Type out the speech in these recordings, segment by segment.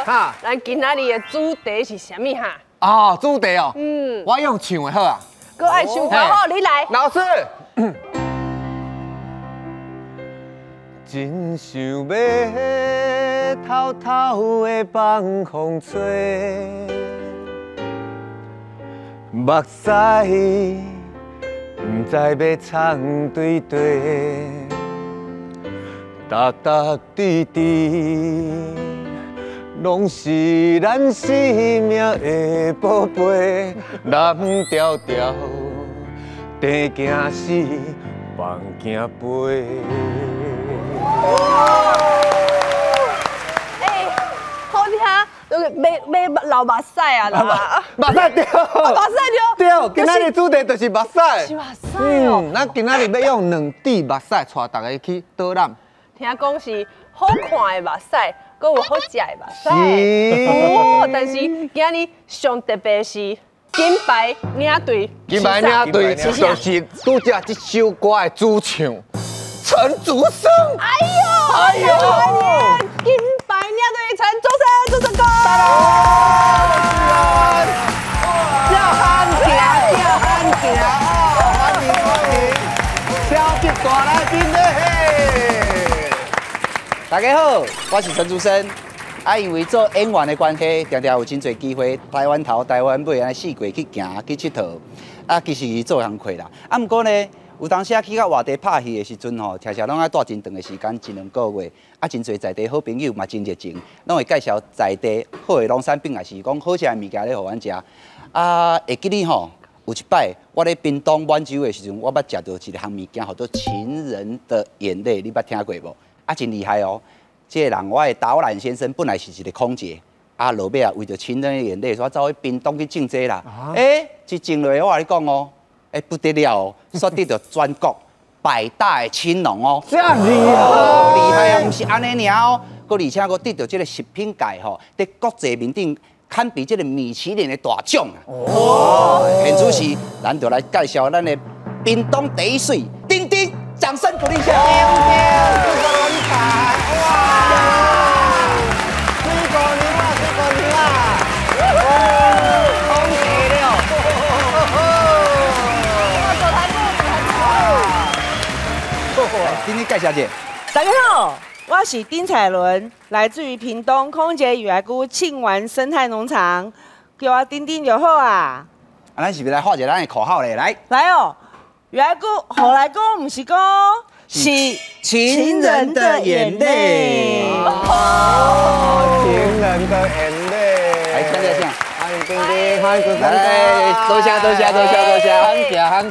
哈，咱今仔日的主题是啥物哈？哦，主题哦，我用唱的好啊。搁爱唱歌好，你来。老师。真想要偷偷的放风吹，目屎不知要藏对对，踏踏滴滴，拢是咱生命的宝贝，蓝条条，地行死，梦行飞。好听，买流目屎啊啦！目屎对，目屎对，今仔日主题就是目屎。是目屎哦。咱今仔日要用两滴目屎带大家去导览。听讲是好看的目屎，搁有好食的目屎。是。但是今日上特别是金牌领队。金牌领队就是拄则这首歌的主唱陈竹生。哎呦，金牌领队陈竹生，祝成功！叫喊行哦，欢迎，超级大来宾嘿！大家好，我是陈竹生。因为做演员的关系，常常有真侪机会台湾头、台湾尾安尼四界去行去佚佗。其实做工课啦。不过呢，有当时去到外地拍戏的时阵吼，常常拢爱带真长的时间，一两个月。真侪在地好朋友嘛真热情，拢会介绍在地好的农产品，也是讲好食的物件咧，互阮食。会记得吼，有一摆我咧屏东满洲的时阵，我捌食到一项物件，叫做情人的眼泪，你捌听过无？真厉害哦！这个人，我的导览先生本来是一个空姐，落尾为着情人的眼泪，所以走去屏东去种这啦。一种落，我跟你讲哦，不得了哦，煞得到全国百大的青农哦，这样厉害，厉害啊！不是安尼尔哦，而且佫得到这个食品界吼，在国际面顶堪比这个米其林的大奖啊！哦，现此时，咱就来介绍咱的屏东第一水丁丁，掌声鼓励一下！今天介绍者，大家好，我是丁彩伦，来自于屏东空姐雨来菇庆玩生态农场，叫我丁丁就好啊。咱是不是来画一个咱的口号嘞？来哦，雨来菇好来讲，不是讲是情人的眼泪。情人的眼泪。来，看这下。欢迎丁丁，欢迎主持人。来，多谢。很谢。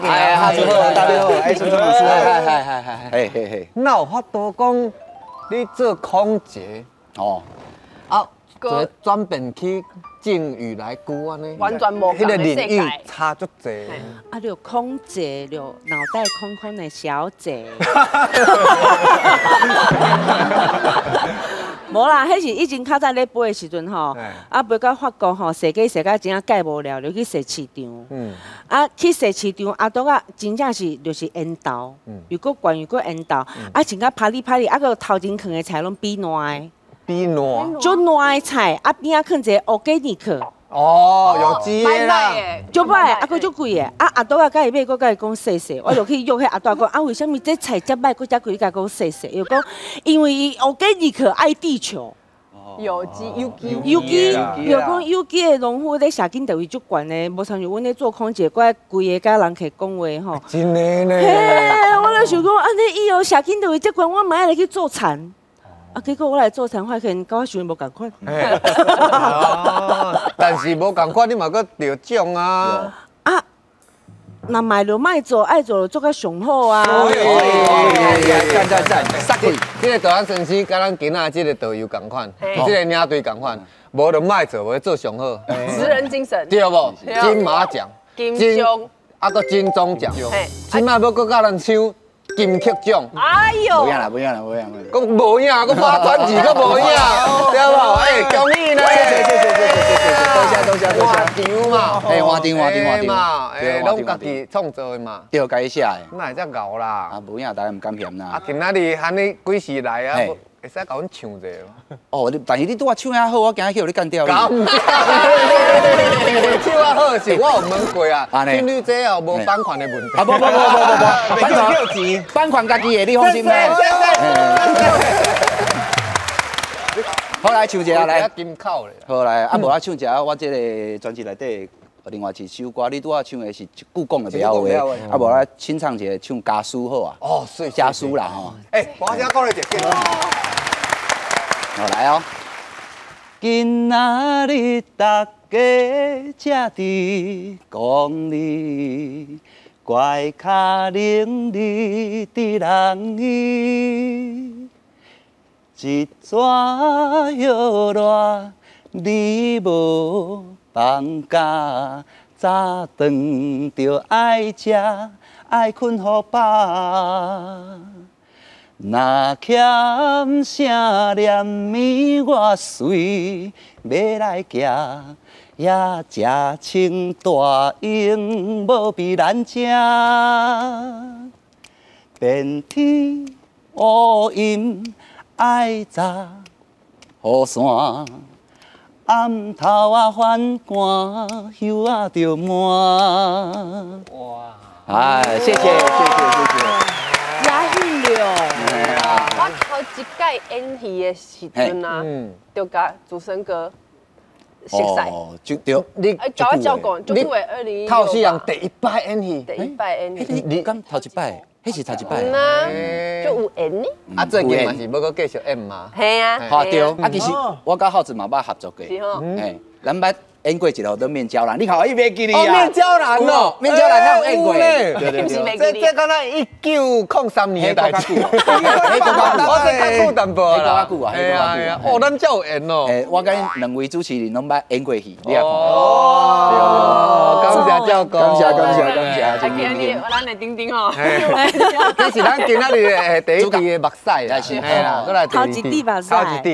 哎，好，大家好，陈老师，嘿。那有法度讲，你做空姐哦，做转变去种雨来菇安尼，完全无迄个领域差足济。就空姐，就脑袋空空的小姐。无啦，迄是以前较早咧飞的时阵吼，飞到法国吼，踅真正介无聊，就去踅市场。去踅市场，倒真正是就是烟豆，又搁悬又搁烟豆，穿甲拍哩，搁头前放的菜拢比烂的。比烂，就烂的菜，边放一个欧吉尼克。哦，有机的啦，就歹，佫足贵的。阿倒甲伊买，佫甲伊讲细，我就去约迄阿倒讲，为什么这菜遮歹，佫遮贵？伊甲讲细，又讲因为伊欧吉尼克爱地球。有机，又讲有机的农夫咧社经地位足悬的，无像阮咧做空姐，怪贵的，甲人客讲话吼。真的呢。嘿，我咧想讲，安尼以后社经地位足悬，我买来去做田。结果我来做田，发现跟我想的无共款。但是无共款，你嘛搁得奖啊！那买就卖做，爱做就做较上好啊！赞，杀气！这个导览先生甲咱今仔这个导游共款，这个领队共款，无就卖做，无做上好。职人精神，对无？金马奖、金钟，搁金钟奖，即摆要搁甲咱抢金曲奖。哎呦！不一样啦，讲无影，搁发专辑，搁无影，对无？恭喜呢！谢，多谢。场嘛，换场嘛，拢家己创作的嘛，对，家己写的。哪会遮牛啦？无影，大家唔敢嫌啦。今仔日喊你几时来啊？会使甲阮唱一下吗？哦，但是你拄我唱遐好，我惊去互你干掉。唱啊好是，我有问过啊，情侣这哦无版权的问题。啊不，版权家己的，你放心啦。好来唱一下来。金口咧。好来，啊无我唱一下，我这个专辑内底另外一首歌，你拄我唱的是一句讲的袂晓话，啊无我清唱一个唱家书好啊。哦，是家书啦吼。我先讲你一个。好来哦。今仔日大家才伫讲你，怪可能你伫人意，一纸摇烂你无放假，早顿着爱食爱困好饱。若欠啥念咪我随要来行，也食清大用无比咱食。遍天乌阴爱早雨伞，暗头啊反寒休啊着满。哇！哎，谢谢。押韵了。我头一届演戏的时阵啊，就甲主持哥熟悉。哦，就对。你甲我照讲，就因为2016。透视人第一摆演戏。第一摆演戏。你敢头一摆？迄是头一摆。就有演呢。啊，最近嘛是要搁继续演嘛。系啊。好对，啊其实我甲浩子嘛捌合作过。是吼。嘿，咱捌演过一号都面胶兰，你看我伊袂记你啊。面胶兰哦，面胶兰我有演过。对，这敢若1903年的代志。我这较久淡薄啦。较久啊，系啊，哦，咱才有演哦。我跟两位主持人拢捌演过戏，你也看。哦，感谢教官，感谢。今日咱的丁丁哦。这是咱今仔日的第一滴的目屎啦，是啦，过来第二滴，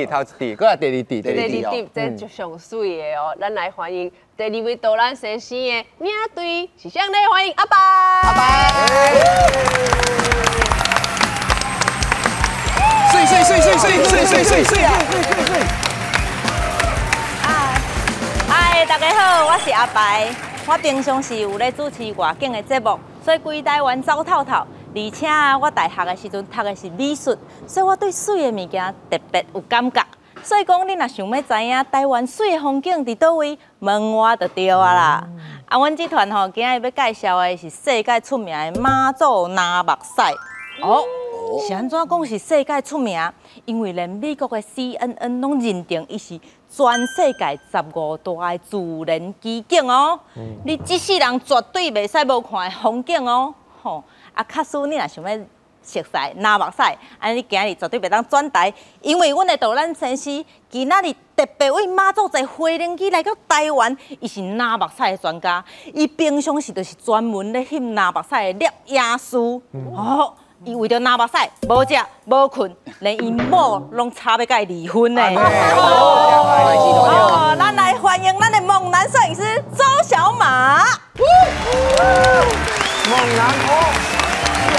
头一滴，过来第二滴，第二滴，这就上水的哦，咱来欢迎第二位导览先生的领队，是谁来欢迎阿爸？阿爸，水啊！嗨，大家好，我是阿白。我平常是有咧主持外景的节目，所以规台湾走透透。而且我大学的时阵读的是美术，所以我对水的物件特别有感觉。所以讲，你若想要知影台湾水的风景伫倒位，问我就对啊啦。啊，阮这团吼，今日要介绍的是世界出名的妈祖拿目屎。哦，是安怎讲是世界出名？因为连美国的 CNN 拢认定伊是全世界15大的自然奇景哦。你一世人绝对袂使无看的风景哦。吼，啊，假使你若想要熟悉拿目屎，安尼今日绝对袂当转台，因为阮的导览先生今仔日特别为妈祖坐飞轮机来到台湾，伊是拿目屎的专家，伊平常时就是专门咧翕拿目屎的摄影师。哦。伊为着拿目屎，无食无困，连伊某拢差要甲伊离婚呢。哦，咱来欢迎咱的猛男摄影师周小马。猛男哦，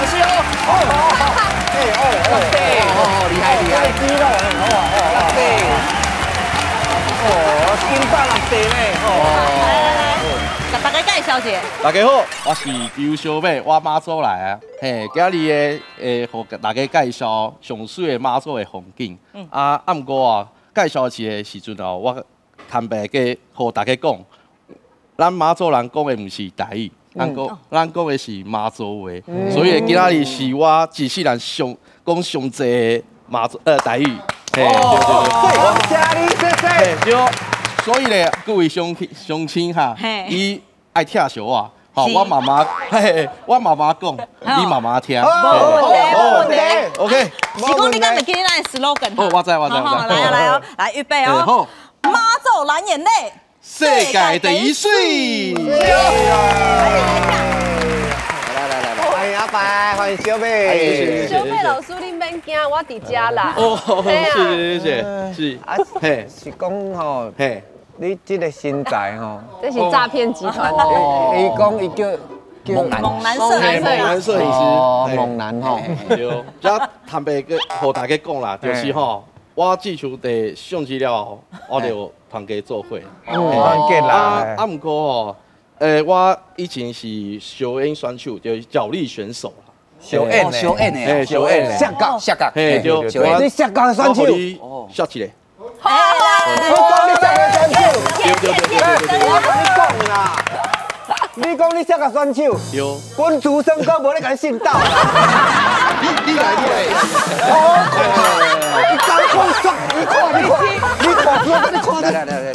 是哦，厉害！肌肉很好啊，对，金发蓝地呢，甲大家介绍一下。大家好，我是邱小美，我妈祖来啊。嘿，今日互大家介绍上水的妈祖的风景。毋过啊，介绍一个时阵哦，我坦白个互大家讲，咱妈祖人讲的毋是台语，咱讲的是妈祖话，所以今仔日是我一世人上济的妈祖台语。嘿，对，所以咧，各位乡亲哈，伊爱听小我。好，我妈妈讲，你妈妈听。没问题。OK。是讲你敢会记得咱的 slogan？ 哦，我知。来哦，来预备哦。好。妈祖蓝眼泪，世界第一水。来，欢迎阿白，欢迎小美。小美老师，你免惊，我伫遮啦。哦，是。嘿，是讲吼，嘿。你这个身材吼，这是诈骗集团。伊讲伊叫猛男，猛男摄嘿，影猛男摄影师，哦，嘿猛男吼，对，则坦白个，互大家讲啦，就是吼，我自从伫上机了后，我就团结做伙。团结啦。毋过吼，我以前是小演选手，就是脚力选手啦。小演的，小演的，嘿，小演的，下角下角，嘿，就小演你下岗选手，你下一个。我讲你下岗选手，对，我跟你讲啦，你讲你下岗选手，有，本主身高无你甲你信到。你来，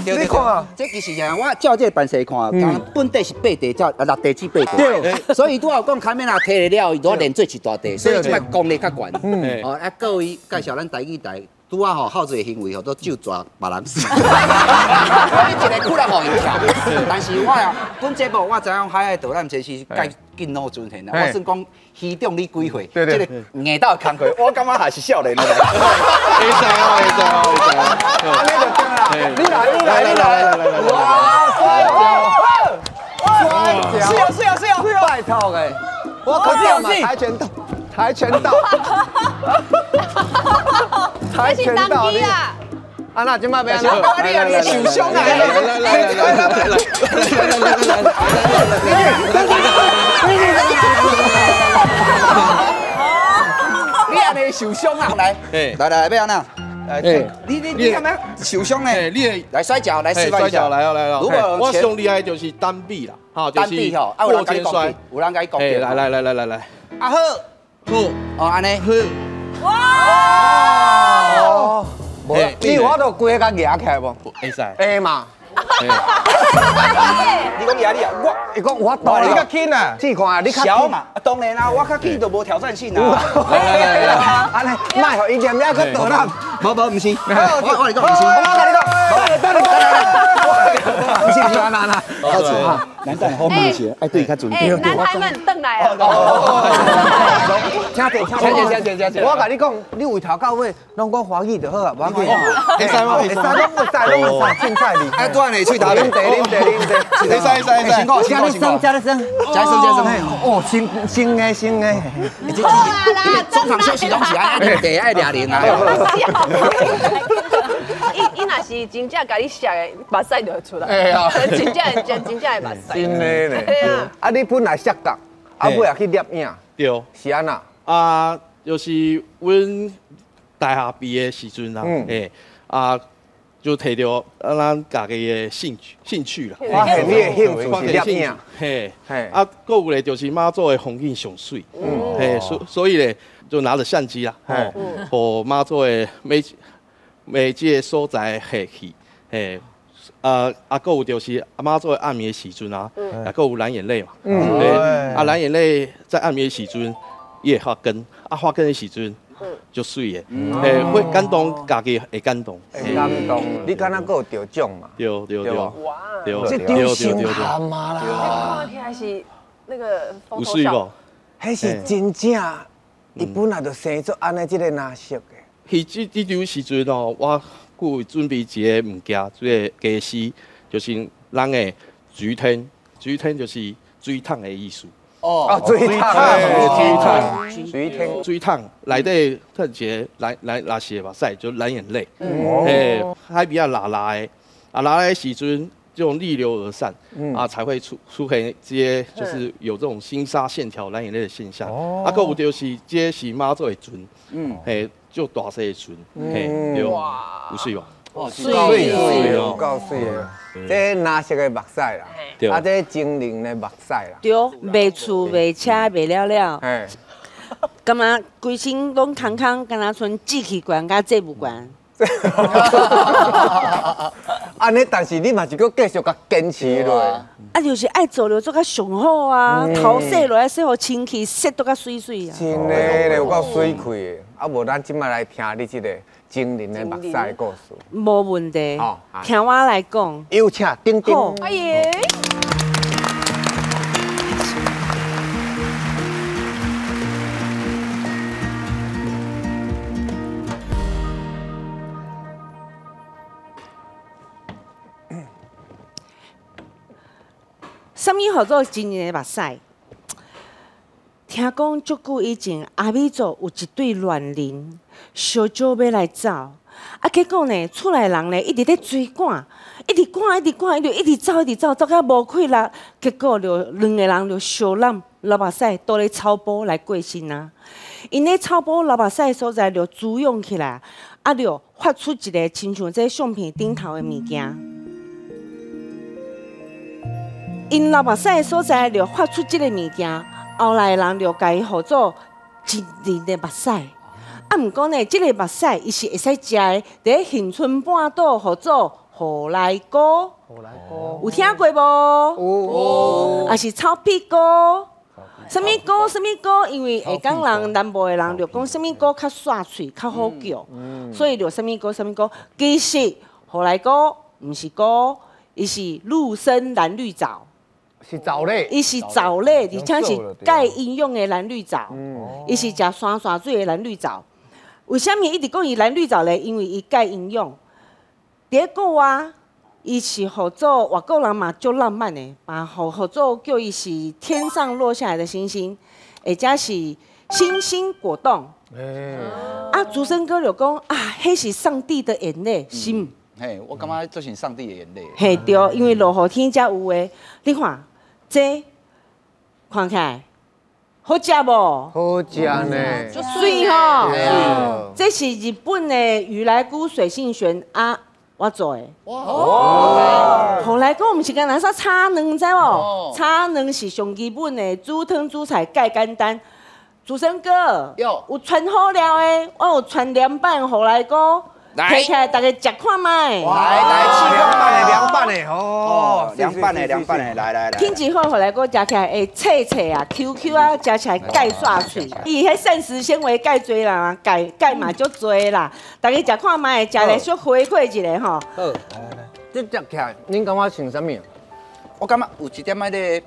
你看啊，这其实啊，我照这个办事看，本地是8地，照6地至8地，所以拄好讲卡面啊，摕了以后连做一大地，所以即摆功力较悬。哦，啊，各位介绍咱台语台。拄啊吼，好做的行为吼，都就抓别人死。你一个窟窿互伊跳，但是我啊，本节目我知影海海导览这是该敬老尊贤啦。我算讲虚长你几岁，这个硬到工课，我感觉还是少年的。会使哦，安尼就对啦。你来，哇，帅脚，拜托诶，我可是嘛跆拳道，跆拳道你。啊，那今摆要安你受伤啊！你安尼受伤啊！来，要安那？你干嘛受伤呢？你来摔跤，来示范一下。来哦。如果我上厉害就是单臂啦，哈，就是过肩摔。有人甲你讲。来。啊好，哦，安尼。哇！你我都规个夹起来无？会使。会嘛？你讲压力啊？伊讲我大，你较轻啊？试看，你小嘛？当然啦，我较轻就无挑战性啊。来，安尼，卖互伊念了去倒咱。无，毋是。我嚟讲，唔是。我甲你讲，不是，那。好错，难道好梦些？哎，对，较准。男孩们登来啊！请坐。我甲你讲，你为头到尾拢讲华语就好啊，无要紧。会使吗？会使，凊彩你。哎，端你喙头啉茶。会使。辛苦。加声。哦，新的。中场休息拢是爱抓人啊。伊若是真正甲你摔的，目屎就会出来。哎呀，真正的目屎。真的呢。对啊。啊，你本来摔角，啊尾也去摄影，对。是安那？啊，就是阮大学毕业时阵啦，就摕到咱家己的兴趣啦。发现你的兴趣是摄影。嘿，啊，还有咧就是妈祖的风景上水，嘿，所以咧就拿着相机啦，互妈祖的每这个所在下去，嘿，还有就是妈祖的暗暝的时阵啊，还有蓝眼泪嘛，蓝眼泪在暗暝的时阵伊会发根，发根的时阵就水的，会感动家己会感动，会感动。你敢若还有得奖嘛？对，哇！这丢心寒嘛啦！看起来是那个有水无？迄是真正，伊本来就生做安尼即个颜色的。迄场时阵哦，我有准备一个物件，这个家私就是咱的水天，水天就是水桶的意思。水桶内底特一个蓝色的目屎，就蓝眼泪。海边拉的，拉的时阵这种逆流而散，才会出现这些就是有这种星沙线条蓝眼泪的现象。还有就是这是妈祖的船，就大细的船，对，有水无？水哦，够水的。这蓝色的目屎啦，啊，这精灵的目屎啦。对，卖厝卖车卖了了，干嘛规身拢空，敢若剩志气悬甲坐不悬。安尼，但是你嘛是搁继续甲坚持落。啊，就是爱做了做较上好啊，头洗落来洗互清气，洗都较水水啊。真的咧，有够水气的。啊，无咱即摆来听你即个精灵的目屎的故事。无问题，听我来讲。有请丁丁。哎耶！什么叫做精灵的目屎？听讲足久以前阿美族有一对恋人，烧酒要来走，啊，结果呢，厝内人呢一直在追赶，一直走，走到无气力，结果就两个人就相揽流目屎倒咧草埔来过身啊。因咧草埔流目屎的所在就滋养起来，啊，就发出一个亲像这相片顶头的物件。因流目屎的所在就发出这个物件。后来人就甲伊号做一年的目屎，啊，毋过呢，这个目屎伊是会使食的，伫恒春半岛号做荷来菇，有听过无？有，也是草皮菇。什么菇？因为下港人、南部的人就讲什么菇较煞脆、较好叫，所以就什么菇。其实荷来菇毋是菇，伊是陆生蓝绿藻。是藻类，伊是藻类，而且是钙应用的蓝绿藻。伊是食山水的蓝绿藻。为什么一直讲伊蓝绿藻呢？因为伊钙应用。第二个啊，伊是号做外国人嘛，足浪漫的，嘛号做叫伊是天上落下来的星星，或者是星星果冻。啊，竹生哥就讲啊，迄是上帝的眼泪，是毋？嘿，我感觉这是上帝的眼泪。嘿，对，因为落雨天才有诶。你看。这看起来好食无？好食呢，就水吼。这是日本的雨来菇水性泉啊，我做的。哇！后来讲毋是干那啥炒卵，知无？炒卵是上基本的煮汤煮菜，介简单。主持人哥，有传好料的，我有传凉拌后来菇。摕起来，大家食看卖。来，凉拌的哦，凉拌的，来。品质好，后来我食起来会脆脆啊 ，QQ 啊，食起来钙煞脆。伊迄膳食纤维钙多啦，钙嘛足多啦。大家食看卖，食来小回馈一下吼。好，来，这食起来，恁感觉像啥物？我感觉有一点仔咧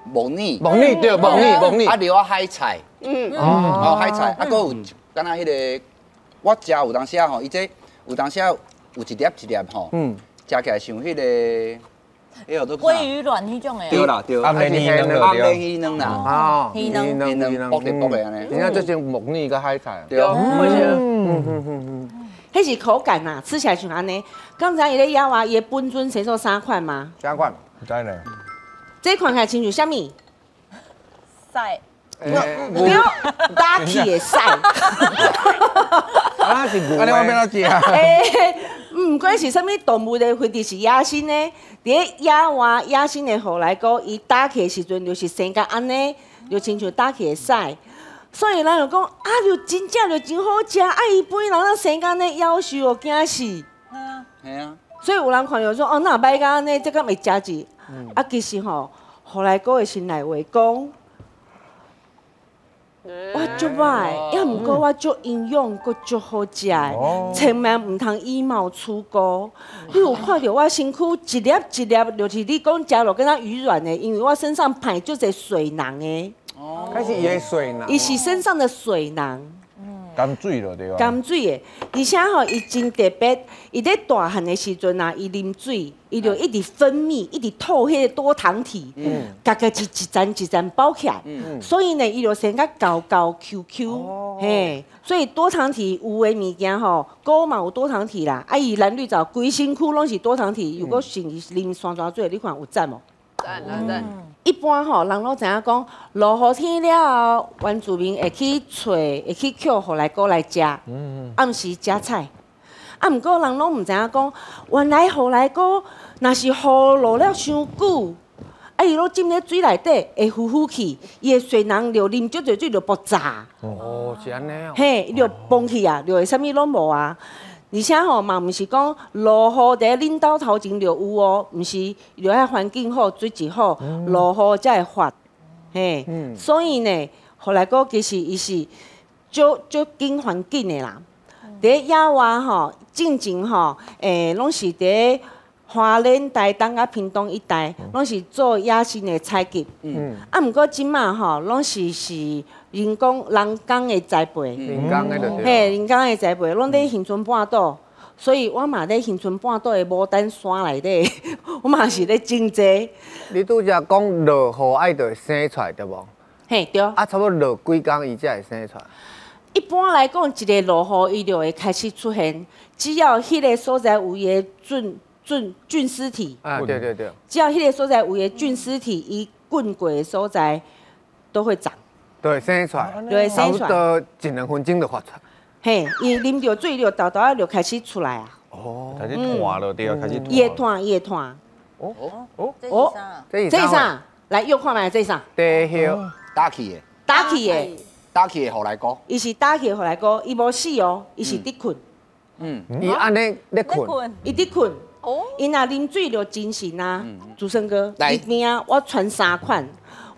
木耳，对，木耳，啊，留啊海菜，海菜，啊，搁有敢若迄个。我食有当时啊吼，伊这有当时啊有一粒吼，食起来像迄个，鲑鱼卵迄种诶。对啦，暗暝鱼卵啦，啊，鱼卵，薄的安尼。人家这是木耳跟海菜。对，迄是口感呐，吃起来像安尼。刚才伊咧咬啊，伊的本尊谁做3款吗3款，不知呢。这款起来亲像啥物？晒。不要打起的晒。啊是牛，安尼我要怎食？唔管是啥物动物的，或者是野生的，伫野外野生的后来讲，伊打起的时阵就是生甲安尼，就亲像打起的屎。所以咱就讲啊，就真正就真好食，啊伊本人那生甲安尼夭寿哦，惊死。系啊。所以有人看到说，哦，那歹甲安尼，这敢会食子？啊，其实吼，后来讲的心内话讲。我足歹，也毋过我足营养，佮足好食的，千万毋通以貌取高。你有看到我身躯一粒一粒，就是你讲食落敢若鱼软的，因为我身上排足侪水囊的。开始伊的水囊。伊是身上的水囊。甘水了对吧？甘水的，而且吼，伊真特别。伊咧大汉的时阵啊，伊啉水，伊就一直分泌，一直吐迄个多糖体，家一层包起来。所以呢，伊就生甲高 QQ，嘿。所以多糖体有的物件吼，菇嘛有多糖体啦，啊伊蓝绿藻规身躯拢是多糖体。如果是啉山泉水，你看有赞无？赞。一般吼，人拢知影讲，落雨天了后，原住民会去找，会去捡荷来菇来食，暗时食菜。啊，毋过人拢毋知影讲，原来荷来菇若是雨落了伤久，啊，伊拢浸咧水内底会浮去，伊的水囊就啉足侪水就爆炸。哦，是安尼哦。嘿，就崩去啊，就会啥物拢无啊。而且吼嘛，毋是讲落雨伫恁兜头前就有哦，毋是就遐环境好、水质好，落雨才会发。嘿，所以呢，后来个其实伊是足紧环境的啦。伫野外吼，进前吼，拢是伫花莲、台东啊、屏东一带，拢是做野生的采集。啊，毋过即马吼，拢是人工的栽培，人工的对。嘿，人工的栽培，拢伫恒春半岛，所以我嘛伫恒春半岛的牡丹山内底，我嘛是咧种这。你拄则讲落雨爱就会生出来对无？嘿，对。啊，差不多落几工伊才会生出来。一般来讲，一个落雨伊就会开始出现，只要迄个所在有伊的菌丝体，啊，对对对，只要迄个所在有伊的菌丝体，伊滚过的所在都会长，都会生出来，就会生出来。差不多1-2分钟就发出来。嘿，伊啉着水了，豆豆仔就开始出来啊。开始团了，对啊，开始团。伊会团，伊会团。这是啥？这是啥？来，又看卖这是啥？地叶打起的，打起的，打起的好来哥。伊是打起的，后来讲，伊无死哦，伊是伫困，伊安尼咧困，伊伫困。哦，伊若啉水就精神啊，主生哥，来里面啊，我传3款，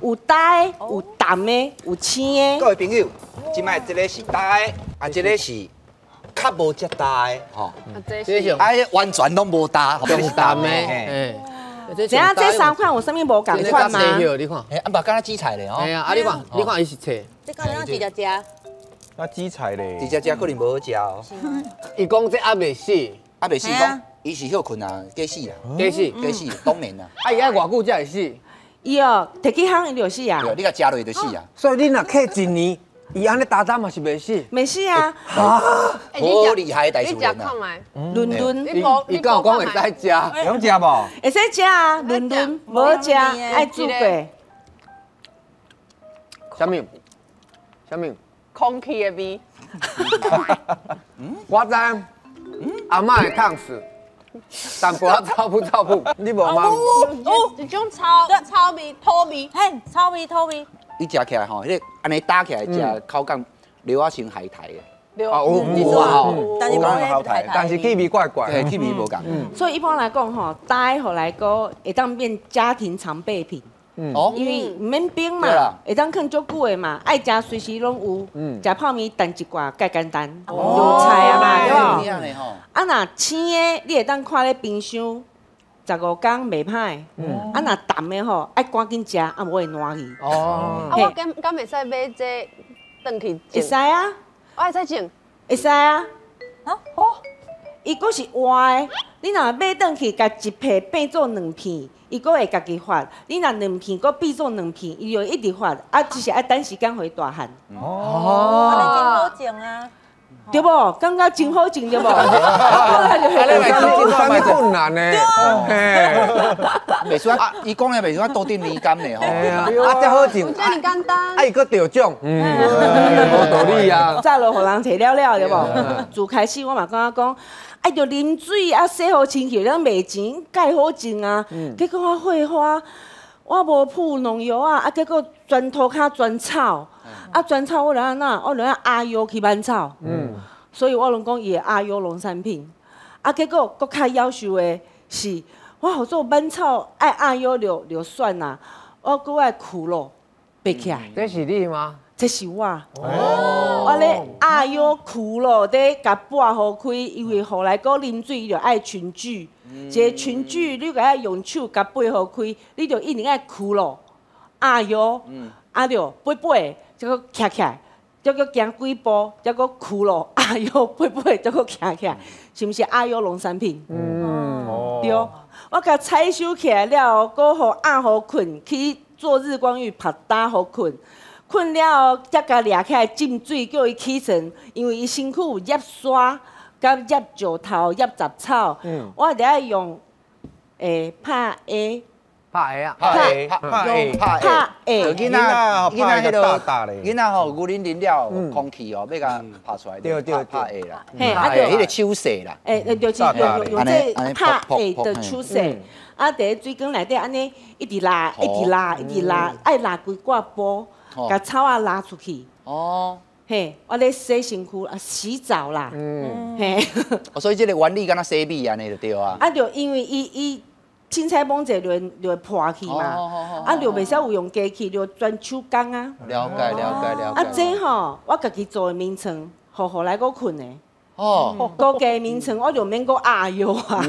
有大的，有淡的，有青的。各位朋友，即摆这个是大的，啊，这个是较无遮大的，吼，这是啊，完全拢无大，中淡的，怎样？这3款有啥物无共款吗？地叶你看，哎，啊，把刚才紫菜咧，吼哎，呀，啊你看伊是切，这敢若直接食？那鸡菜嘞，直接食可能无好食哦。伊讲这还袂死，啊，袂死讲，伊是休困啊，假死啦，假死，假死，当然啦。啊伊爱偌久才会死？伊哦，摕去烘伊就死啊，对，你甲食落就死啊。所以你若客1年，伊安尼打打嘛是袂死。没死啊，好厉害的大你食厨人啊！看麦，伦伦伊敢有讲会使食？用食无？会使食啊，伦伦无好食，爱煮过。啥物？啥物？空气的味，我知，阿嬷会烫死，但不知道臭不臭不？你无吗？一种草味、土味，嘿，草味、土味。伊食起来吼，迄个安尼打起来食口感留啊像海苔的，啊有啊吼，但是无迄太太。但是气味怪怪。对，气味无共。所以一般来讲吼，大的后来讲会当变家庭常备品。哦，因为唔免冰对啦嘛，会当放足久的嘛，爱食随时拢有。食泡面炖一罐，介简单，有菜啊嘛，对这无？样的吼，啊，若青的，你会当看咧冰箱15天袂歹。啊，若淡的吼，爱赶紧食，啊无会烂去。哦，啊，我敢会使买这转去会种？使啊，我会使种。会使啊。伊佫是活的，你若买转去，甲一片变做2片，伊佫会家己发。你若2片佫变做2片，伊就一直发。啊，只是爱等时间会大汉，啊，你真好种啊！对无？感觉真好种对无？有啥物困难呢？袂输啊！伊讲的袂输啊，多点年柑的吼。啊，这好种，这么简单。啊，伊佫着种，无道理啊。早就互人摕了了，对无？自开始我嘛感觉讲，爱着啉水啊，洗好清气，咱卖钱，介好种啊。结果我花花，我无铺农药啊，啊，结果全涂骹全草，啊，全草我就安那，我就按阿药去挽草。所以我拢讲伊的阿药农产品，啊，结果搁较夭寿的是，我好做挽草爱阿药就算啦，我搁爱苦肉白起来。这是你吗？这是我，我咧阿药苦咯，在甲拔好开，因为后来个啉水就爱群聚，一个群聚你个爱用手甲拔好开，你就一定爱苦咯，阿药，啊着拔，再个徛起来，再个行几步，再个苦咯，阿药拔，再个徛起来，是毋是阿药农产品？对，我甲采收起来了，搁互压好困，去做日光浴，拍打好困。困了后，才甲掠起来浸水，叫伊起床，因为伊身躯有叶沙、甲叶石头、叶杂草，我得爱用拍下。拍下啊，拍就囡仔迄落囡仔吼，牛奶啉了空气哦，要甲拍出来，对拍下啦，嘿，啊，迄个手势啦，就是用这拍下的手势，啊，伫水缸内底安尼一直拉，爱拉规挂波，甲草啊拉出去。哦，嘿，我咧洗身躯啊，洗澡啦。嘿，所以这个原理敢若洗米安尼就对啊。啊，就因为伊凊彩摸者就会破去嘛，啊，就袂使有用机器，就专手工啊。了解。啊，这吼，我家己做的眠床，互来个困的。哦，高价眠床我就免搁压药啊。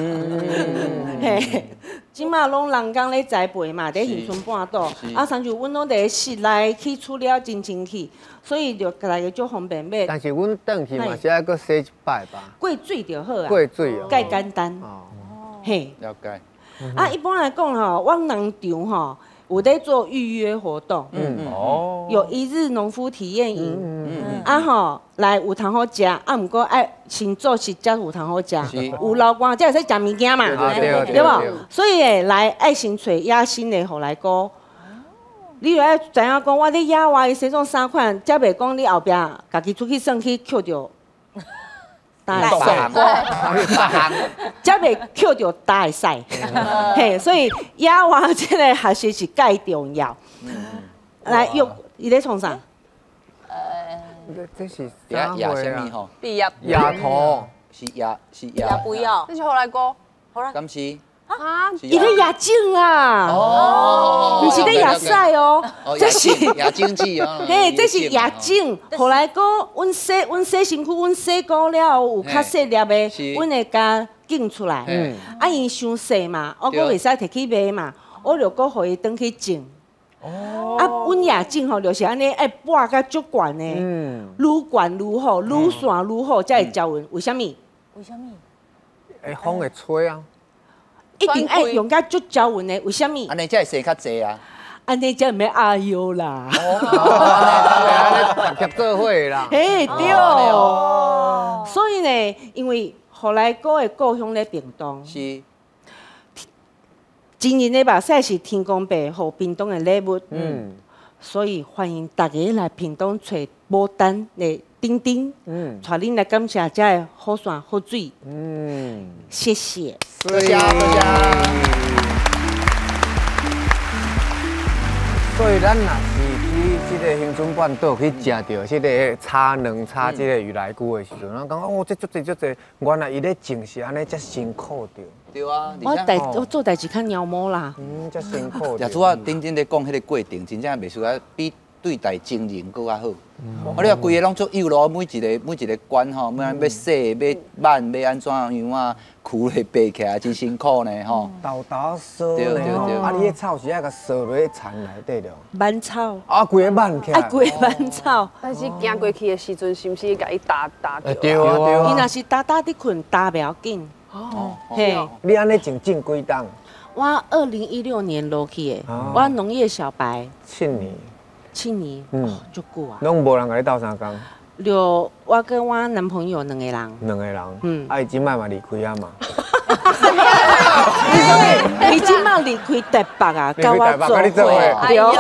嘿，即马拢人工咧栽培嘛，伫渔村半岛，啊，像就阮拢伫室内去处理了真清气，所以就大家足方便买。但是阮转去嘛是爱搁洗一摆吧。过水就好啊。过水哦。介简单。嘿。了解。啊，一般来讲吼，阮农场吼，有在做预约活动，哦，有1日农夫体验营，啊吼，来有通好食，啊毋过爱先做事才有通好食，有老官才会使食物件嘛，对无？所以来爱先找野生的互来哥。你就要知影讲，我咧野外的洗种衫款，才袂讲你后壁家己出去算去捡着。才袂捡着大会使，嘿，所以野外这个学习是介重要。来，伊咧创啥？这是鸭什么吼？毕业鸭头，是鸭。不要，这是后来哥，敢是？啊，伊咧野种啊，哦，毋是咧野屎哦，这是野经济哦。嘿，这是野种。后来个，阮洗身躯，阮洗过了有较细粒的，阮会甲拣出来。啊，伊伤细嘛，我阁袂使摕去卖嘛，我就阁互伊转去种。啊，阮野种吼，就是安尼爱拔甲足悬的，愈悬愈好，愈散愈好，才会招云。为什么？为什么？风会吹啊。一定爱用甲足招云的，为什么？安尼才会生较济啊。安尼才袂阿哟啦。合作会啦。嘿，对。所以呢，因为后来哥的故乡咧屏东，是。今年的目屎是天公伯予屏东的礼物，所以欢迎大家来屏东找牡丹的丁丁，带恁来感谢这的好山好水，谢谢。多谢。所以咱若是去这个恒春半岛去食到这个炒卵、炒这个鱼来菇的时阵，咱讲哦，这足济，原来伊咧种是安尼遮辛苦着。对啊，我做代志较鸟毛啦。遮辛苦。也主要顶咧讲迄个过程，真正袂输啊，比对待情人更较好。你话规个拢做幼咯，每一个关吼，要洗、要挽、要安怎样啊，苦咧爬起来真辛苦呢吼。豆烧咧，啊，你迄草是爱甲烧落去田内底了。挽草。啊，规个挽起来。啊，规个挽草。但是行过去的时阵，是毋是甲伊打着？对啊。伊若是打伫困，打袂要紧。哦。嘿。你安尼种几档？我2016年落去的，我农业小白。7年，足久啊！拢无人甲你斗相共。就我跟我男朋友2个人。2个人，啊，伊即摆嘛离开啊嘛。伊即摆离开台北啊，甲我做伙。哎呦，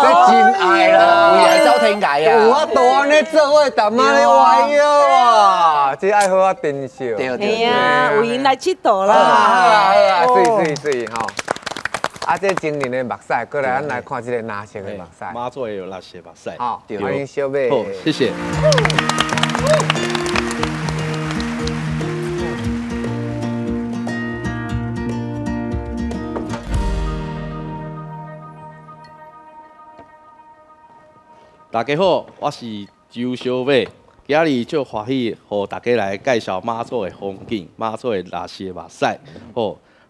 这真爱啦，为爱走天涯啊！有我大安尼做伙，淡仔咧玩哟啊，这爱好啊珍惜。对啊，有闲来佚佗啦。好啊，水吼。啊，这今年的目屎，过来咱来看这个蓝色的目屎。妈祖也有那些目屎。好，欢迎小妹。好，谢谢。大家好，我是周小妹，今日就欢喜和大家来介绍妈祖的风景、妈祖的那些目屎。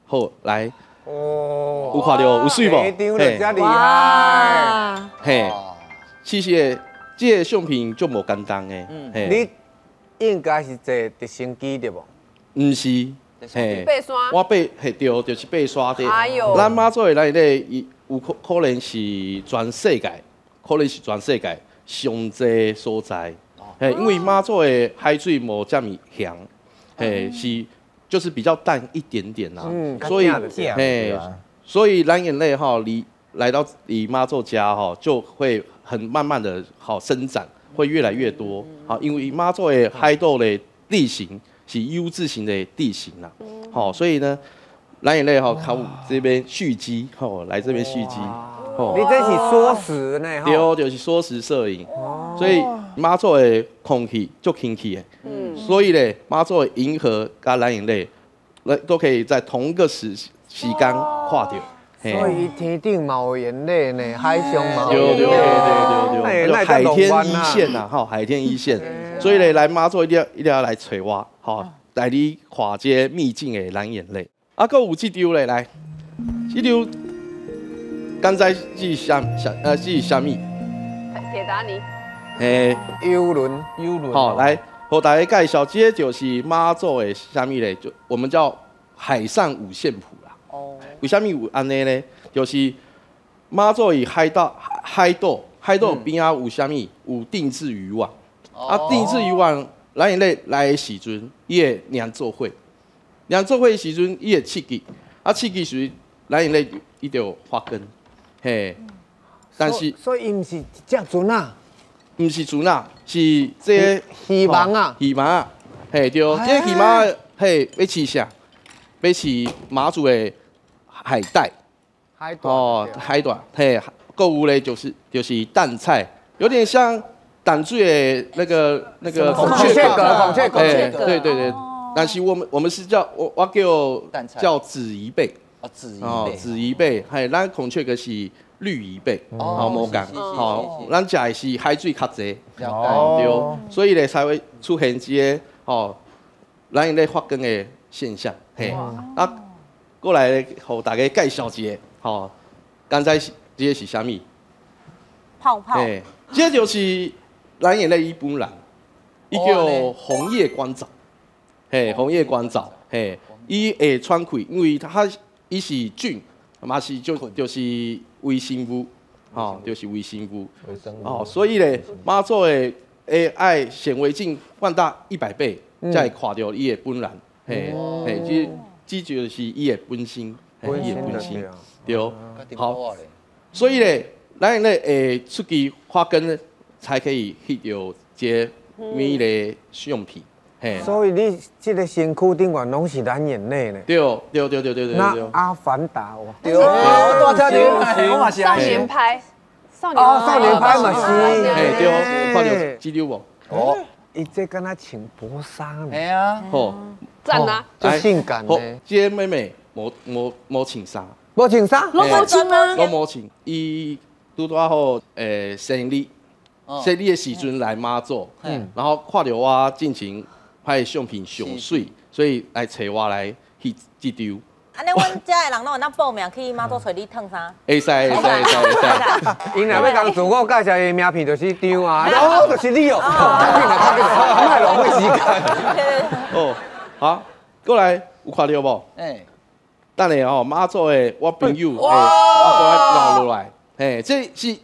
好，来。哦，有看到有水无？嘿，厉害！嘿，其实这个相片就无简单的。你应该是坐直升机对无？唔是，嘿，爬山。我对，就是爬山的。哎呦，咱妈祖的内底，有可能是全世界上济所在。嘿，因为妈祖的海水无这么咸，嘿是。就是比较淡一点点啦，所以蓝眼泪哈，来到你妈祖家哈，就会很慢慢的生长，会越来越多。好，因为妈祖的海岛的地形是 U 字形的地形啦，好，所以呢，蓝眼泪哈靠这边蓄积，来这边蓄积。你这是缩时呢？对，就是缩时摄影，所以妈祖的空气就清气的。所以咧，妈祖的银河跟蓝眼泪，都可以在同一个时间看到。所以天顶嘛有眼泪呢，海上嘛有眼泪，对，海天一线呐，海天一线。所以咧，来妈祖一定要来找我，带你看这秘境的蓝眼泪。啊，搁有这张咧，来，这张刚才是虾米？铁达尼。游轮。好，来。和大家介绍，这就是妈祖的虾米嘞，就我们叫海上五线谱啦。为什么有安尼呢？就是妈祖以海岛边啊有啥物？有定制渔网。定制渔网，咱因咧来的时阵，伊会酿做伙，酿做伙的时阵，伊会刺激，刺激时，咱因咧伊就发根，嘿。但是，所以伊毋是一只船啊，毋是船啊，是这鱼网啊，鱼网啊，嘿对，这鱼网嘿要饲啥？要饲马祖的海带。海带，嘿，购物嘞就是淡菜，有点像淡水的那个孔雀蛤，对，但是我们是叫我叫紫鱼贝，紫鱼贝，嘿，咱孔雀个是绿鱼贝，无共，咱食的是海水较济，对，所以咧才会出现这个咱因咧发根的现象，嘿，过来咧，互大家介绍一下。刚才这个是啥物？泡泡。这就是咱眼泪一本人，伊叫红叶关藻。红叶关藻，伊会喘气，因为伊是菌，嘛是就是微生物，就是微生物。所以咧，妈祖的爱显微镜放大100倍，才会看到伊的本人。这就是伊的本性，伊的本性。对，好，所以咧，咱咧会出去发根，才可以翕到这美丽相片。所以你这个身躯顶管拢是蓝眼泪呢？对。那阿凡达哦，对，我大听我嘛是少年派，少年派嘛是，对，看到资料无？伊这敢若穿薄纱呢？系啊，好，赞啊，就性感呢。这妹妹无穿衫。无穿衫，拢无穿吗？拢无穿，伊拄拄好生日的时阵来妈祖，然后看到我进行拍相片上水，所以来找我来翕这张。安尼，阮遮的人拢有当报名去妈祖找你烫衫。会使。因若要讲自我介绍的名片就是张啊，就是你哦，太浪费时间。好，过来有看到无？等下妈祖的我朋友，我来留落来，这是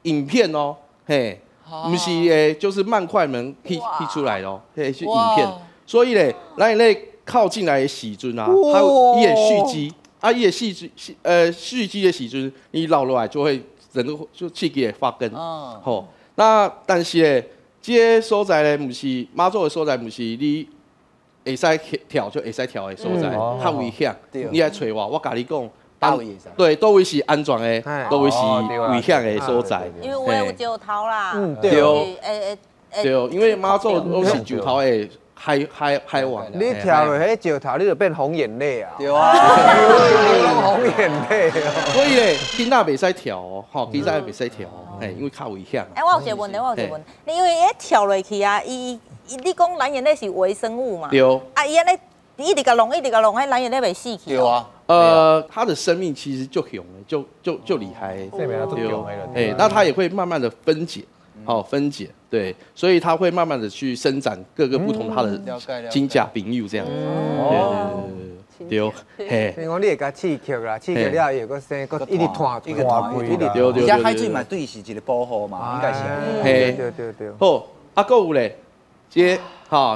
影片哦，不是就是慢快门翕出来咯，是影片。所以咧，咱咧靠近来的时阵啊，还有伊的蓄积，伊的蓄积的时阵，你留落来就会整个就刺激会发根。那但是咧，这所在咧，不是妈祖的所在，不是你。会使跳就会使跳的所在，较危险。你来找我甲你讲，对，倒位是安全的，倒位是危险的所在。因为有石头啦，对，因为妈祖都是石头的海王。你跳落迄石头，你就变红眼泪啊！对啊，红眼泪。所以咧，囡仔袂使跳哦，囡仔袂使跳哦，因为较危险。我有一个问题，你因为伊跳落去啊，你讲蓝眼泪是微生物嘛？对。伊安尼一直甲弄，迄蓝眼泪袂死去。对啊。它的生命其实就雄了，就厉害。对，那它也会慢慢的分解，分解，对，所以它会慢慢的去生长各个不同它的金甲丙友这样。对，嘿。听讲你会甲刺激啦，刺激了伊个生，一直团，一直团，对。而且海水嘛对是一个保护嘛，应该是。嘿，对。好，还有咧。这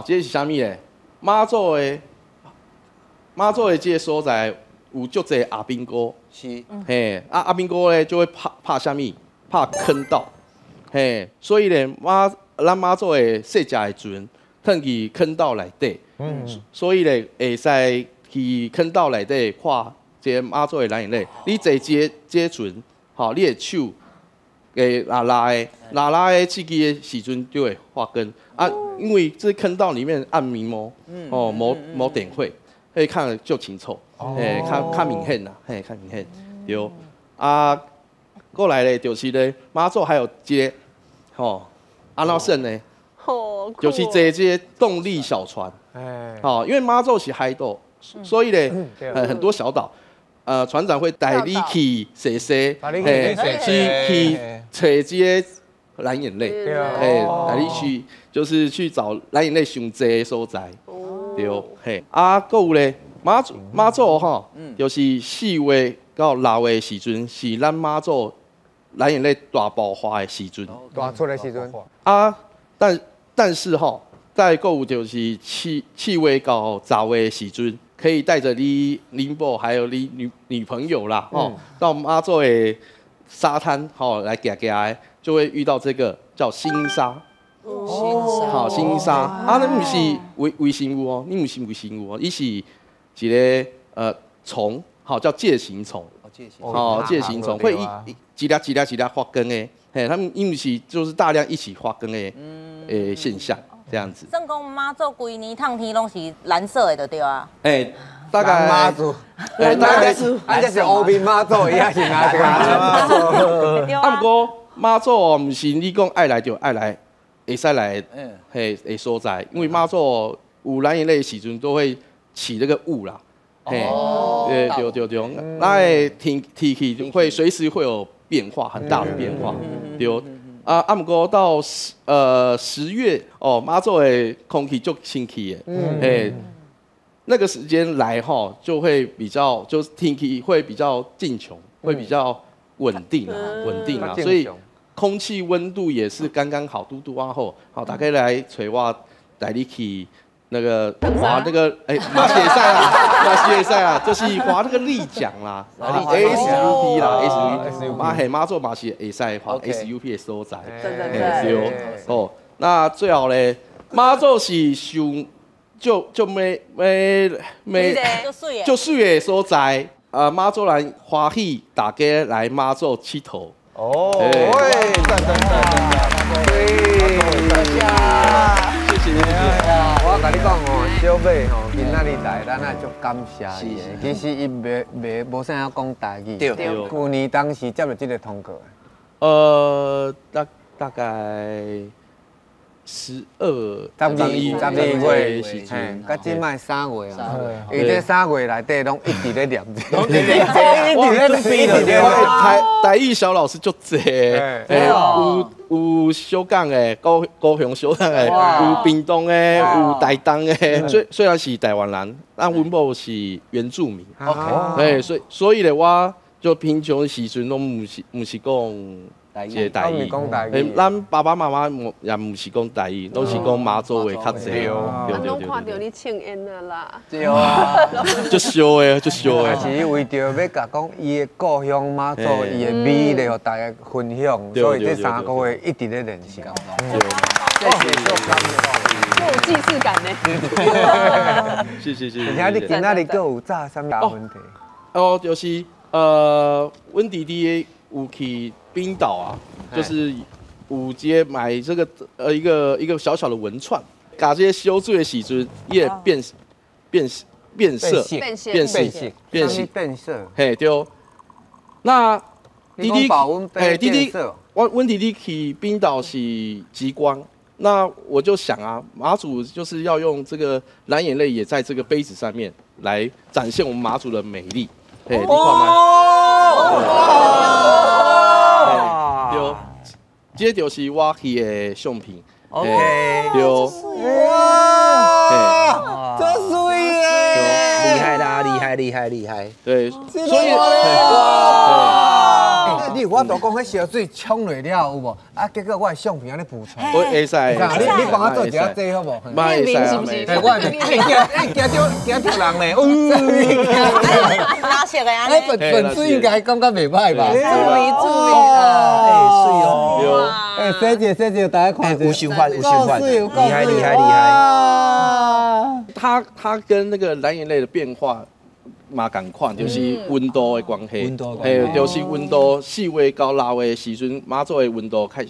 是啥物咧？妈祖的这个所在有足侪阿兵哥，是，阿兵哥咧就会怕啥物？怕坑道，所以咧咱妈祖的细只的船，吞去坑道内底，所以咧会使去坑道内底看这妈祖的蓝眼泪。你坐这船，你的手。拉的刺激的时阵就会发根啊，因为这坑道里面暗迷蒙，没点会，可以看得就清楚，较明显啦，较明显，对啊，过来咧就是咧妈祖还有接，安怎算呢？就是这些动力小船，因为妈祖是海岛，所以咧很多小岛。船长会带你去踅踅，去找这些蓝眼泪，带你去就是去找蓝眼泪上济的所在，对，还有咧妈祖就是4月到老的时阵，是咱妈祖蓝眼泪大爆发的时阵。大出的时阵啊，但是哈，在购物就是气味到早的时阵，可以带着你林婆还有你女朋友啦，到妈祖的沙滩来行行，就会遇到这个叫星沙。好，星沙啊，那不是微生物哦，你不是微生物哦，伊是一个虫，好叫介形虫。介形虫会一粒发根的，嘿，他们因为是就是大量一起发根的现象，这样子。算讲妈祖规年烫天拢是蓝色的，就对啊。大概妈祖，大概啊，这是乌面妈祖，伊也是哪个妈祖？啊，不过妈祖哦，不是你讲爱来就爱来，会使来的所在，因为妈祖有蓝眼泪的时阵都会起那个雾啦。对，那天气会随时会有变化，很大的变化。对，不过到10月哦，妈祖的空气就清气的，那个时间来哈，就会比较就是天气会比较进穷，会比较稳定啊，所以空气温度也是刚刚好，嘟啊后，好，大家来找我带你去。那个滑那个马戏赛啊，就是滑那个立桨啦，SUP 啦，SUP，妈做马戏会赛滑 SUP 的所在，对哦。那最后咧，妈做是上就水的所在，妈做人欢喜大家来妈做佚佗。哦，谢谢。我甲你讲哦，小美吼，今仔日来，咱也足感谢伊的。其实伊无啥讲台语。对。去年当时接了这个通告。大概12月时阵，甲即摆3月啊，伊这3月内底拢一直咧念这，一直咧台语小老师就有小港的，高雄小港的，有屏东的，有台东的。虽然是台湾人，但阮某是原住民。所以咧，我就平常时阵拢唔是讲。这台语，咱爸爸妈妈也唔是讲台语，拢是讲妈祖话较济。我拢看到你庆烟了啦。对啊，就烧的。是为着要甲讲伊的故乡妈祖，伊的美丽，互大家分享，所以这3个月一直咧练习。谢谢小刚，有既视感呢。谢。而且你今仔日阁有炸啥物问题？就是阮弟弟有去。冰岛啊，就是有街买这个一个小小的文创，把这些修水的时阵也变色，嘿对。那弟弟，阮弟弟去冰岛是极光，那我就想啊，马祖就是要用这个蓝眼泪也在这个杯子上面来展现我们马祖的美丽，嘿，你看吗？这就是我去的相片。OK， 对。哇，这水耶！厉害。对，所以你我都讲迄小水冲落了有无？啊，结果我的相片安尼浮出来。会使。你帮我做一下这好无？会使。是不是？我惊着人咧。拉色的安尼。粉水应该感觉袂歹吧？注意水哦。谢谢大家看。有想法，厉害。它跟那个蓝眼泪的变化。嘛共款，就是温度的关系，就是温度4月到6月时阵，马祖的温度开始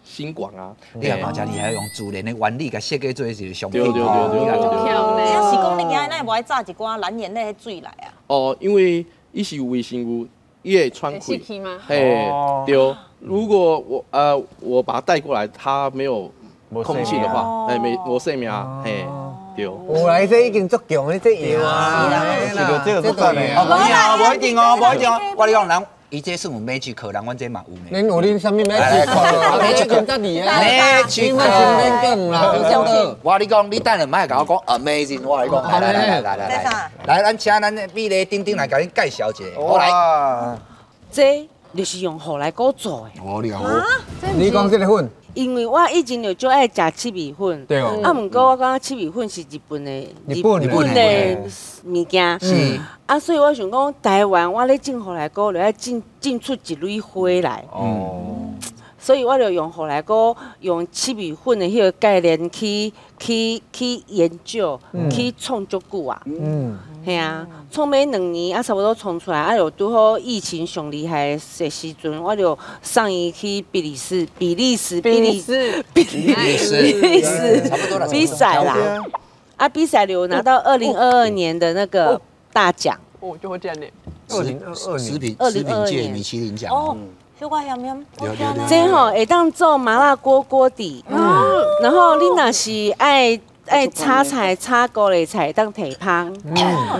升悬啊。你也嘛真厉害，用自然的原理甲设计做是上品。对。是讲你今日咱无爱炸一寡蓝眼泪的水来啊？因为伊是有微生物，伊会穿溃。对。如果我把它带过来，它没有空气的话，没生命，对。有啦，这已经足强的这药啊，这个不管的。无一定哦。我跟你讲，伊这算有 magic 人，阮这嘛有呢。恁有恁什么咩？来看magic 更加厉害。 magic 免讲啦。我你讲，你等下莫甲我讲 amazing， 我跟你讲，来，咱请咱美丽丁丁来甲恁介绍一下。好来，这就是用后来果做的。哦，你好。你讲这个粉，因为我以前就最爱食七味粉，对哦。啊，毋过我感觉七味粉是日本的的物件，是啊，所以我想讲台湾我咧种后来果，就要种出一蕊花来。哦。所以我就用后来果用七味粉的迄个概念去研究，去创足久啊。系啊，创买2年啊，差不多创出来啊，又拄好疫情上厉害的时阵，我就送伊去比利时差不多了比赛啦。啊，比赛就拿到2022年的那个大奖。哦，就会这样呢。2022食品界米其林奖。哦，小可咸咸。这吼会当做麻辣锅底，然后你若是爱炒菜、炒高丽菜当提香，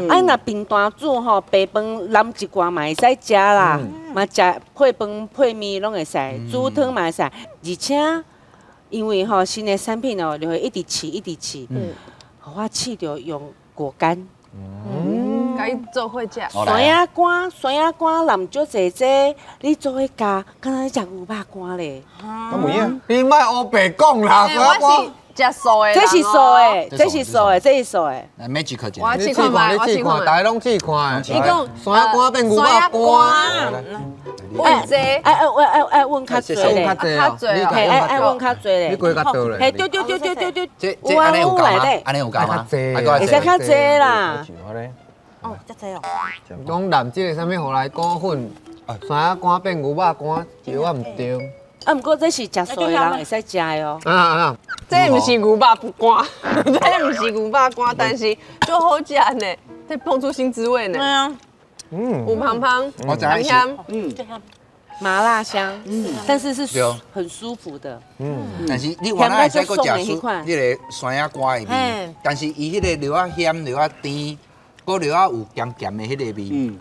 若平单煮吼白饭淋一罐嘛会使食啦，嘛食配饭配面拢会使，煮汤嘛会使，而且因为吼新的产品哦就会一直试，互我试着用果干。甲伊做伙食。酸鸭肝淋足济这，你做伙加，敢若食牛肉干咧。咁唔一样。你莫黑白讲啦，我是食素的。这是素的。magic 姐，我试看卖，大家拢试看。伊讲酸鸭肝变牛肉干。问这，爱问较济咧，较济哦。爱问较济咧。你过较多咧？嘿，对。这安尼有够吗？安尼有够吗？会使较济啦。哦，遮济哦。讲南即个啥物互来果粉，酸鸭肝变牛肉干，其实我唔对。啊，毋过这是食素的人会使食的哦。这毋是牛肉干，这毋是牛肉干，但是就好食呢，这碰出新滋味呢。对啊。有香香，麻辣香，但是是很舒服的。但是你原来会使搁食出迄个酸鸭肝的味，但是伊迄个料仔咸、料仔甜，搁料仔有咸咸的迄个味，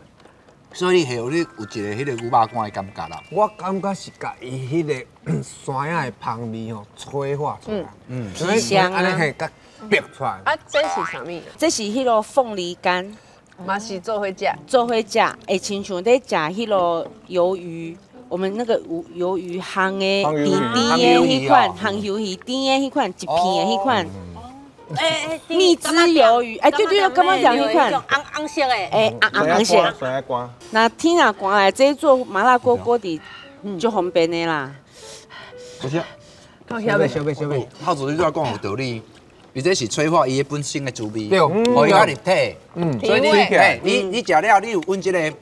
所以有你有一个迄个牛肉干的感觉啦。我感觉是甲伊迄个酸鸭的香味吼催化出来，皮香安尼系甲逼出来。啊，这是啥物？这是迄个凤梨干。嘛是做伙食，会亲像在食迄落鱿鱼，我们那个鱿鱼烘的甜甜的迄款，烘鱿鱼甜的迄款，一片的迄款。蜜汁鱿鱼，对，我刚刚讲迄款，红色的，红色。酸鸭肝。那天若寒来，这做麻辣锅底就方便的啦。不是，小妹，浩主你都要讲有道理。而且是催化伊本身的滋味，对，互伊较立体。所以你食了，你有阮即个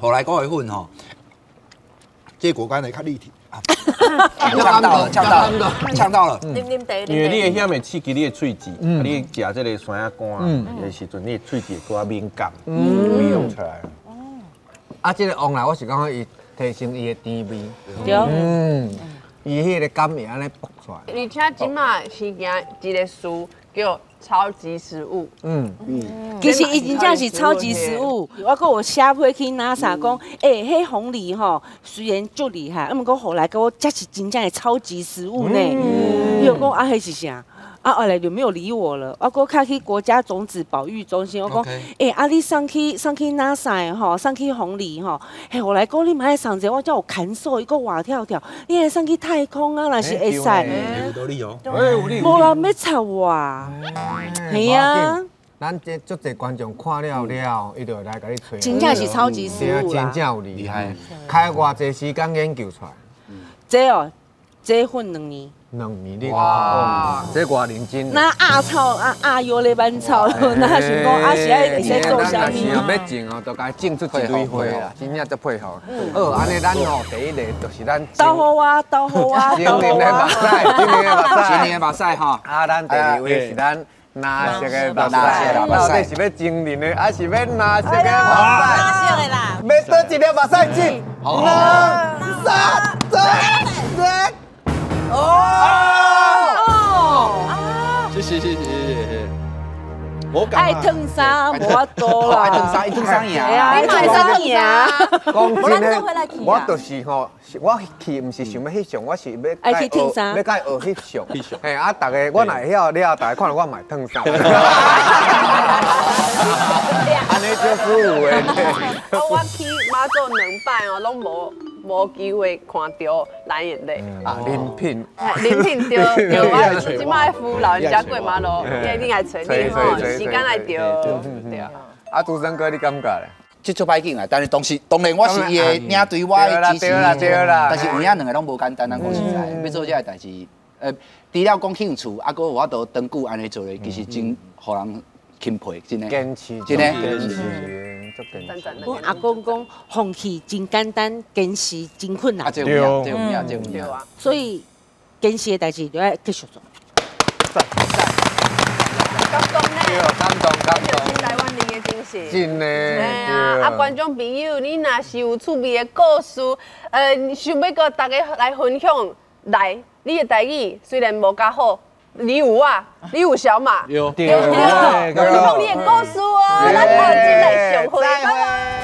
后来果的粉吼，这果干会较立体。呛到了。啉茶。因为你的遐会刺激你的喙齿，你食这个酸鸭肝的时阵，你的喙齿会较敏感，味弄出来。这个往来我是感觉伊提升伊的甜味。对。伊迄个感会安尼爆出来。而且即马是行一个词叫超级食物。其实伊真正是超级食物。我搁有写批去 NASA 讲，迄红梨吼虽然足厉害，毋过后来甲我这是真正的超级食物呢。伊就讲迄是啥？后来就没有理我了。我搁较去国家种子保育中心，我讲，你送去 NASA 的吼，送去红梨吼，后来讲你嘛爱送者，我叫有砍手，伊个活跳跳，你爱送去太空啊，若是会使。有道理哦。无人要插我。系啊。咱这足侪观众看了，伊就来甲你吹。真正是超级食物啦。真正有厉害，开偌济时间研究出来。这份2年。2年你哇，这偌认真。那草药咧蛮草，那想讲是爱会使做啥物？要种哦，就该种出一蕊花啦，真正足配合。好，安尼咱吼第一个就是咱。豆腐啊，今年的目屎哈。咱第2位是咱拿色的目屎，到底是要精灵的，还是要拿色的目屎？拿色的啦。要倒一粒目屎进，2、3、4。谢谢。爱烫衫无法度啦，爱烫衫，伊烫衫赢。哎呀，你买啥赢？讲真的回来去啊，我就是吼，我去毋是想要翕相，我是爱去烫衫要甲伊学翕相。嘿，啊，逐个我若会晓了，逐个看到我买烫衫。安尼就舒服诶。我去马祖2摆哦，拢无机会看到蓝眼泪。啊，饮品。饮品对，我即摆扶老人家过马路，你一定爱找你吼，时间来对对。啊，朱生哥，你感觉咧？这做歹紧啊，但是当然我是伊的领队，我的支持。对啦。但是有影两个拢无简单，咱讲实在，要做这个代志，除了讲兴趣，啊，搁有法度长久安尼做咧，其实真互人钦佩，真的。坚持，真的。我阿公讲，放弃真简单，坚持真困难。啊，这有影，这有影，这有影。所以坚持的代志就要继续做。感动呢，感动。台湾人的精神。真的。哎呀，啊，观众朋友，你若是有趣味的故事，想要跟大家来分享，来，你的台语虽然无较好，你有啊，你有小马，有，对，分享你的故事哦，咱下集来相会，拜拜。